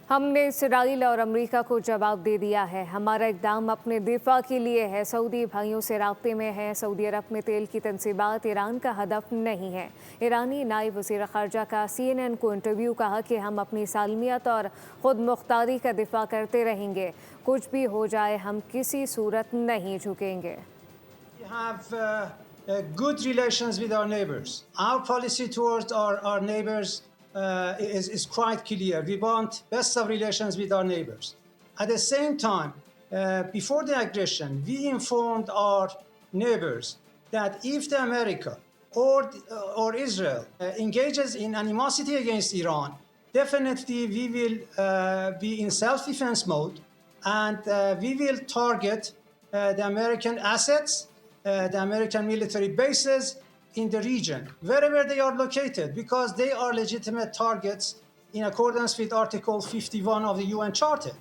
हमने इसराइल और अमेरिका को जवाब दे दिया है। हमारा इक़दाम अपने दिफा के लिए है। सऊदी भाइयों से राब्ते में है। सऊदी अरब में तेल की तनसीबात ईरान का हदफ नहीं है। ईरानी नायब वज़ीर ख़ारजा का CNN को इंटरव्यू कहा कि हम अपनी सालमियत और ख़ुद मुख्तारी का दिफा करते रहेंगे। कुछ भी हो जाए हम किसी सूरत नहीं झुकेंगे। We have good relations with our neighbors. Our policy towards our neighbors is quite clear. We want best of relations with our neighbors. At the same time, before the aggression, we informed our neighbors that if the America or Israel engages in animosity against Iran, definitely we will be in self-defense mode, and we will target the American assets, the American military bases in the region, wherever they are located, because they are legitimate targets in accordance with Article 51 of the UN Charter.